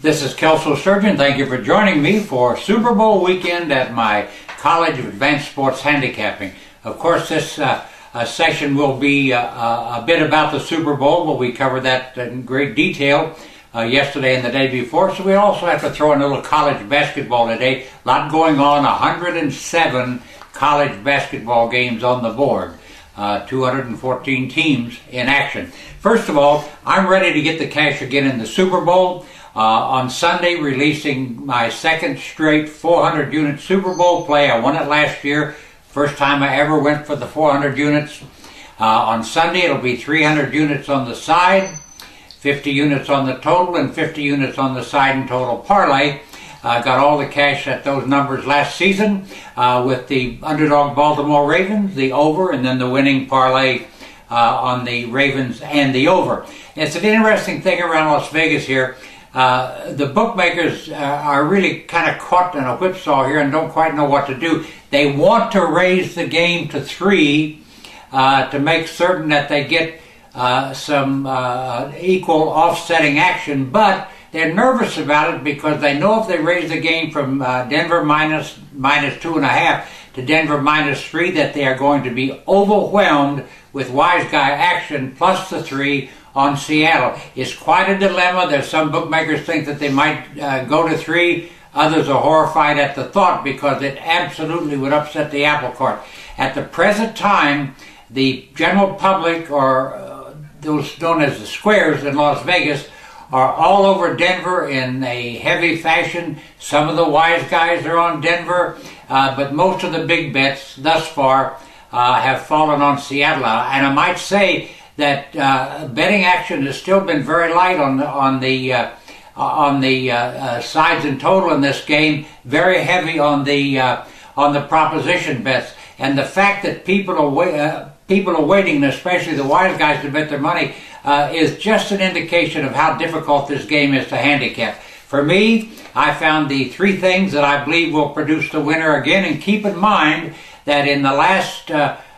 This is Kelso Surgeon. Thank you for joining me for Super Bowl weekend at my College of Advanced Sports Handicapping. Of course, this session will be a bit about the Super Bowl, but we covered that in great detail yesterday and the day before. So we also have to throw in a little college basketball today. A lot going on, 107 college basketball games on the board. 214 teams in action. First of all, I'm ready to get the cash again in the Super Bowl. On Sunday, releasing my second straight 400-unit Super Bowl play. I won it last year. First time I ever went for the 400 units. On Sunday, it'll be 300 units on the side, 50 units on the total, and 50 units on the side and total parlay. Got all the cash at those numbers last season with the underdog Baltimore Ravens, the over, and then the winning parlay on the Ravens and the over. It's an interesting thing around Las Vegas here. The bookmakers are really kind of caught in a whipsaw here and don't quite know what to do. They want to raise the game to 3 to make certain that they get some equal offsetting action, but they're nervous about it because they know if they raise the game from Denver minus 2.5 to Denver minus 3 that they are going to be overwhelmed with wise guy action plus the 3 on Seattle. It's quite a dilemma. There's some bookmakers think that they might go to 3. Others are horrified at the thought because it absolutely would upset the apple cart. At the present time, the general public, or those known as the squares in Las Vegas, are all over Denver in a heavy fashion. Some of the wise guys are on Denver, but most of the big bets thus far have fallen on Seattle. And I might say that betting action has still been very light on the sides and total in this game. Very heavy on the proposition bets, and the fact that people are waiting, especially the wise guys, to bet their money, is just an indication of how difficult this game is to handicap. For me, I found the 3 things that I believe will produce the winner again, and keep in mind that in the last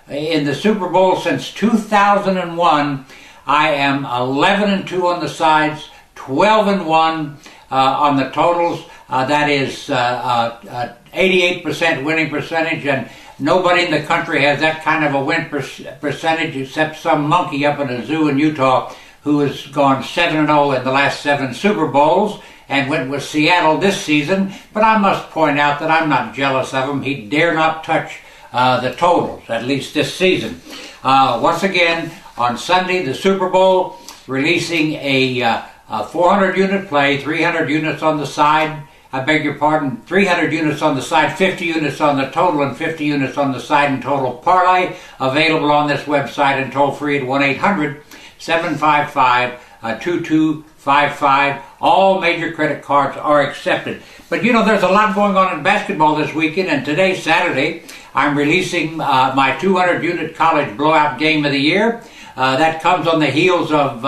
in the Super Bowl since 2001, I am 11-2 on the sides, 12-1 on the totals. That is 88% winning percentage, and nobody in the country has that kind of a win percentage except some monkey up in a zoo in Utah who has gone 7-0 in the last 7 Super Bowls and went with Seattle this season. But I must point out that I'm not jealous of him. He dare not touch the totals, at least this season. Once again, on Sunday, the Super Bowl, releasing a 400-unit play, 300 units on the side. I beg your pardon, 300 units on the side, 50 units on the total, and 50 units on the side and total parlay. Available on this website and toll free at 1-800-755-2255. All major credit cards are accepted. But you know, there's a lot going on in basketball this weekend, and today, Saturday, I'm releasing my 200-unit college blowout game of the year. That comes on the heels of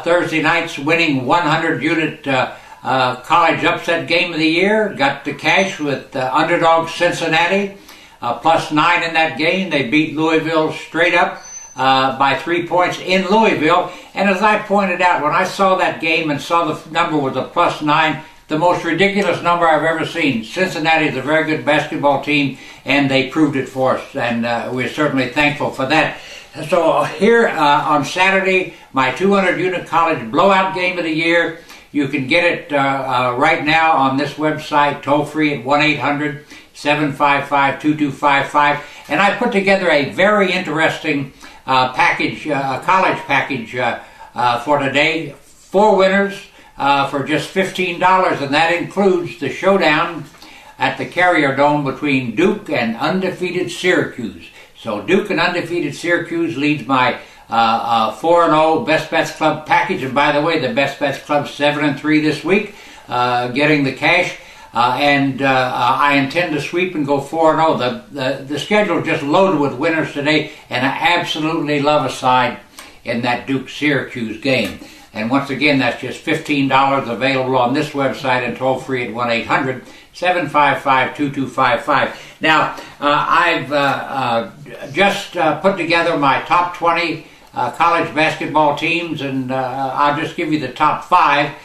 Thursday night's winning 100-unit college upset game of the year. Got the cash with underdog Cincinnati, plus 9 in that game. They beat Louisville straight up by 3 points in Louisville. And as I pointed out, when I saw that game and saw the number was a plus 9, the most ridiculous number I've ever seen. Cincinnati is a very good basketball team, and they proved it for us, and we're certainly thankful for that. So here on Saturday, my 200-unit college blowout game of the year. You can get it right now on this website, toll-free at 1-800-755-2255. And I put together a very interesting package, college package for today. 4 winners for just $15, and that includes the showdown at the Carrier Dome between Duke and undefeated Syracuse. So Duke and undefeated Syracuse leads my 4-0 Best Bets Club package. And by the way, the Best Bets Club 7-3 this week, getting the cash. And I intend to sweep and go 4-0. The schedule is just loaded with winners today, and I absolutely love a side in that Duke-Syracuse game. And once again, that's just $15 available on this website and toll free at 1-800-755-2255. Now, I've just put together my top 20 college basketball teams, and I'll just give you the top 5.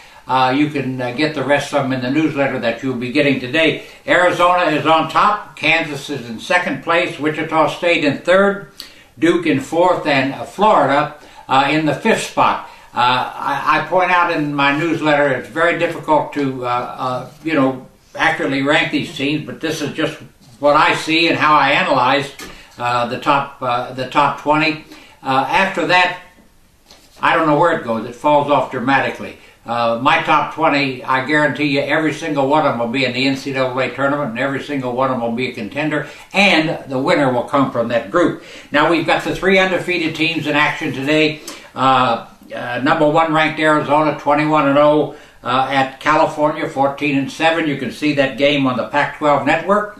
you can get the rest of them in the newsletter that you'll be getting today. Arizona is on top. Kansas is in second place. Wichita State in third. Duke in fourth. And Florida in the fifth spot. I point out in my newsletter it's very difficult to, accurately rank these teams, but this is just what I see and how I analyze the top 20. After that, I don't know where it goes. It falls off dramatically. My top 20, I guarantee you, every single one of them will be in the NCAA tournament, and every single one of them will be a contender, and the winner will come from that group. Now, we've got the 3 undefeated teams in action today. Number 1 ranked Arizona, 21-0 at California, 14-7. You can see that game on the Pac-12 network.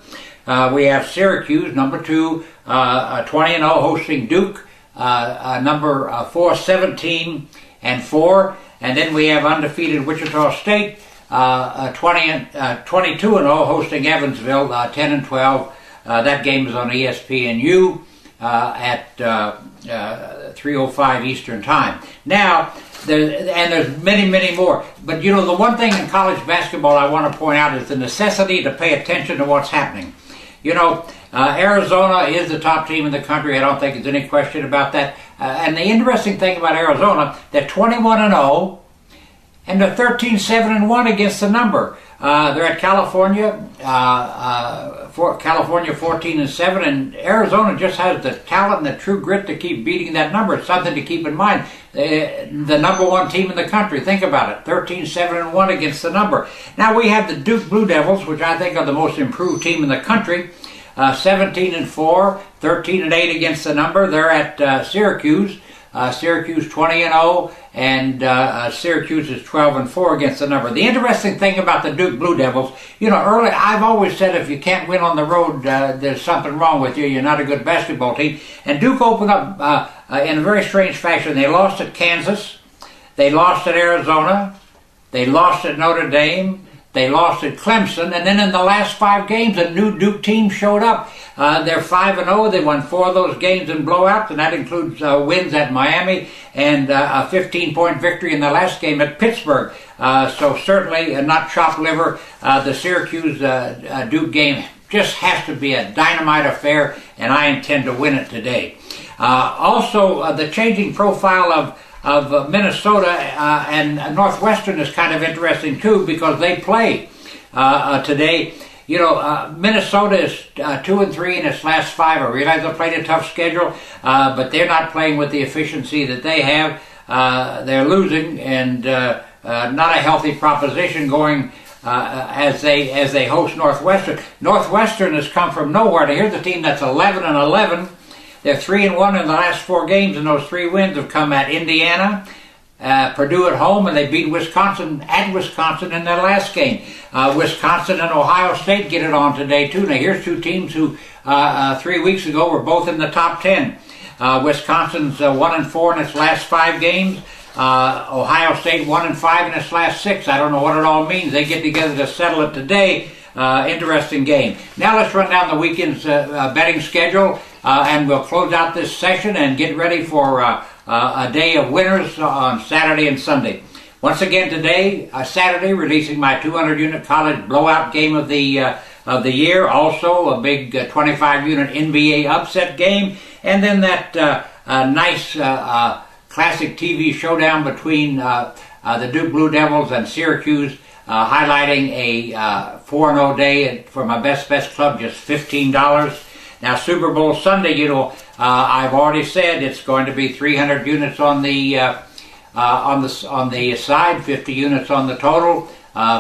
We have Syracuse, number 2, 20-0, hosting Duke. Number 4, 17-4. And then we have undefeated Wichita State, 22-0, hosting Evansville, 10-12. That game is on ESPNU at 3:05 Eastern Time. Now, there's many, many more. But the one thing in college basketball I want to point out is the necessity to pay attention to what's happening. Arizona is the top team in the country. I don't think there's any question about that. And the interesting thing about Arizona, they're 21-0, and they're 13-7-1 against the number. They're at California, California 14-7, and Arizona just has the talent and the true grit to keep beating that number. It's something to keep in mind. The number 1 team in the country, think about it, 13-7-1 against the number. Now we have the Duke Blue Devils, which I think are the most improved team in the country, 17-4, 13-8 against the number. They're at Syracuse. Syracuse 20-0, and Syracuse is 12-4 against the number. The interesting thing about the Duke Blue Devils, early I've always said if you can't win on the road, there's something wrong with you. You're not a good basketball team. And Duke opened up in a very strange fashion. They lost at Kansas, they lost at Arizona, they lost at Notre Dame, they lost at Clemson, and then in the last 5 games, a new Duke team showed up. They're 5-0. They won 4 of those games in blowouts, and that includes wins at Miami and a 15-point victory in the last game at Pittsburgh. So certainly not chopped liver. The Syracuse Duke game just has to be a dynamite affair, and I intend to win it today. Also, the changing profile of Minnesota and Northwestern is kind of interesting too, because they play today. Minnesota is 2-3 in its last 5. I realize they played a tough schedule, but they're not playing with the efficiency that they have. They're losing, and not a healthy proposition going as they host Northwestern. Northwestern has come from nowhere. Now here's a team that's 11-11. They're 3-1 in the last 4 games, and those 3 wins have come at Indiana, Purdue at home, and they beat Wisconsin at Wisconsin in their last game. Wisconsin and Ohio State get it on today too. Now here's 2 teams who 3 weeks ago were both in the top 10. Wisconsin's 1-4 in its last 5 games. Ohio State 1-5 in its last 6. I don't know what it all means. They get together to settle it today. Interesting game. Now let's run down the weekend's betting schedule, and we'll close out this session and get ready for a day of winners on Saturday and Sunday. Once again today, Saturday, releasing my 200-unit college blowout game of the year. Also a big 25-unit NBA upset game, and then that nice classic TV showdown between the Duke Blue Devils and Syracuse, highlighting a 4-0 day for my best club, just $15. Now Super Bowl Sunday, I've already said it's going to be 300 units on the side, 50 units on the total,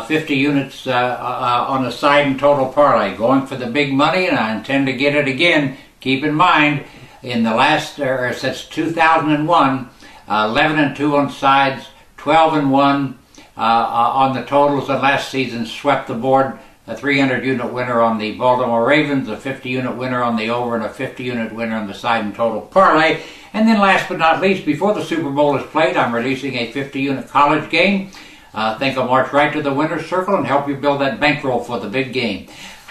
50 units on the side and total parlay. Going for the big money, and I intend to get it again. Keep in mind, in the last since 2001, 11-2 on sides, 12-1 on the totals, and last season swept the board. A 300-unit winner on the Baltimore Ravens, a 50-unit winner on the over, and a 50-unit winner on the side and total parlay. And then last but not least, before the Super Bowl is played, I'm releasing a 50-unit college game. I think I'll march right to the winner's circle and help you build that bankroll for the big game.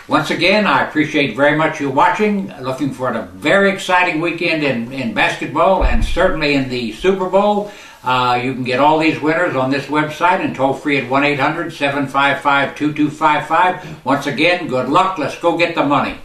Once again, I appreciate very much you watching. Looking for a very exciting weekend in basketball, and certainly in the Super Bowl. You can get all these winners on this website and toll free at 1-800-755-2255. Once again, good luck. Let's go get the money.